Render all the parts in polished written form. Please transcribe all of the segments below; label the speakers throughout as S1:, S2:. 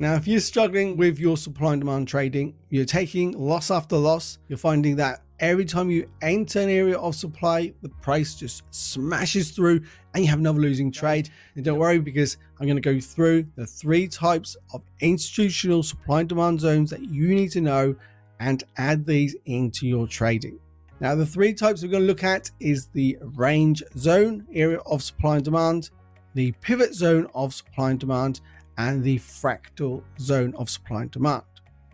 S1: Now, if you're struggling with your supply and demand trading, you're taking loss after loss, you're finding that every time you enter an area of supply, the price just smashes through and you have another losing trade. And don't worry, because I'm going to go through the 3 types of institutional supply and demand zones that you need to know and add these into your trading. Now, the 3 types we're going to look at is the range zone area of supply and demand, the pivot zone of supply and demand, and the fractal zone of supply and demand.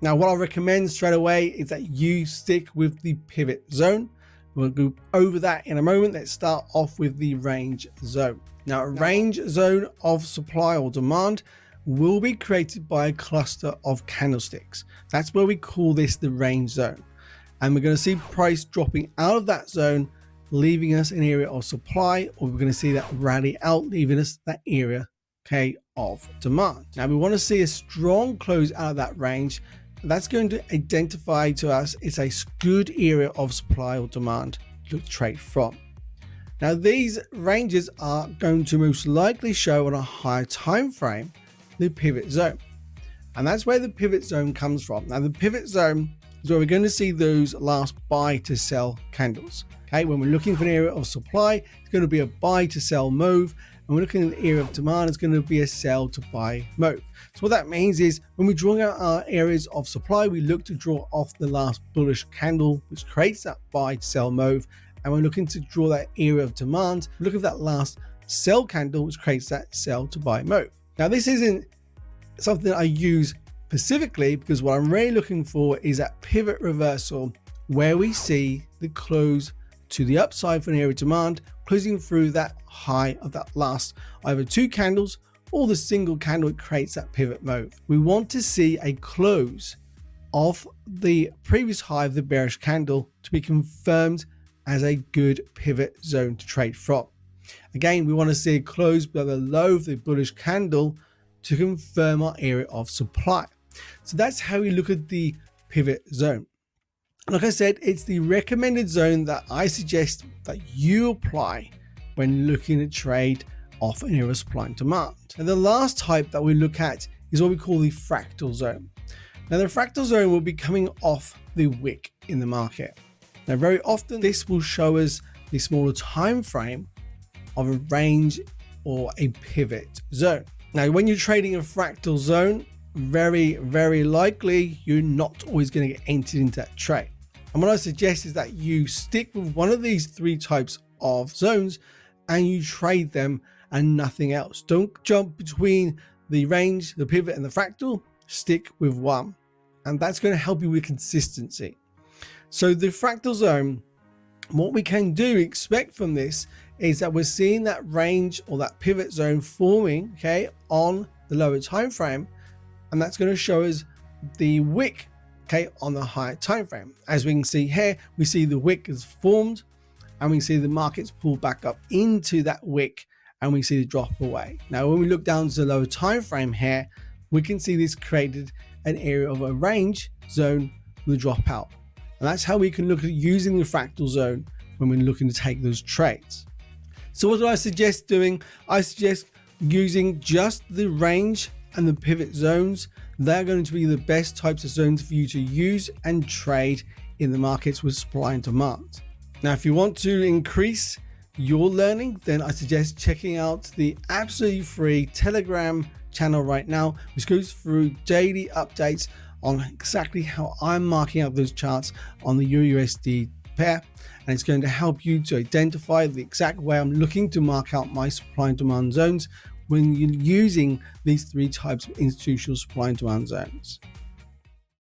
S1: Now, what I recommend straight away is that you stick with the pivot zone. We'll go over that in a moment. Let's start off with the range zone. Now, a range zone of supply or demand will be created by a cluster of candlesticks. That's where we call this the range zone. And we're going to see price dropping out of that zone, leaving us an area of supply, or we're going to see that rally out, leaving us that area, okay, of demand. Now, we want to see a strong close out of that range. That's going to identify to us it's a good area of supply or demand to trade from. Now, these ranges are going to most likely show on a higher time frame the pivot zone, and that's where the pivot zone comes from. Now, the pivot zone is where we're going to see those last buy to sell candles. Okay, when we're looking for an area of supply, it's going to be a buy to sell move, and we're looking at the area of demand, it's going to be a sell to buy move. So what that means is when we're drawing out our areas of supply, we look to draw off the last bullish candle, which creates that buy to sell move, and we're looking to draw that area of demand, look at that last sell candle, which creates that sell to buy move. Now, this isn't something I use specifically, because what I'm really looking for is that pivot reversal where we see the close to the upside for an area of demand, closing through that high of that last either 2 candles or the single candle that creates that pivot move. We want to see a close of the previous high of the bearish candle to be confirmed as a good pivot zone to trade from. Again, we want to see a close below the low of the bullish candle to confirm our area of supply. So that's how we look at the pivot zone. Like I said, it's the recommended zone that I suggest that you apply when looking at trade off an area of supply and demand. And the last type that we look at is what we call the fractal zone. Now, the fractal zone will be coming off the wick in the market. Now, very often this will show us the smaller time frame of a range or a pivot zone. Now, when you're trading a fractal zone, very likely you're not always going to get entered into that trade. And what I suggest is that you stick with one of these 3 types of zones and you trade them and nothing else. Don't jump between the range, the pivot, and the fractal. Stick with one, and that's going to help you with consistency. So the fractal zone, what we can expect from this is that we're seeing that range or that pivot zone forming, okay, on the lower time frame, and that's going to show us the wick, okay, on the higher time frame. As we can see here, we see the wick is formed, and we see the markets pull back up into that wick, and we see the drop away. Now, when we look down to the lower time frame here, we can see this created an area of a range zone with a drop out, and that's how we can look at using the fractal zone when we're looking to take those trades. So what do I suggest doing? I suggest using just the range and the pivot zones. They're going to be the best types of zones for you to use and trade in the markets with supply and demand. Now, if you want to increase your learning, then I suggest checking out the absolutely free Telegram channel right now, which goes through daily updates on exactly how I'm marking out those charts on the EURUSD pair, and it's going to help you to identify the exact way I'm looking to mark out my supply and demand zones when you're using these 3 types of institutional supply and demand zones.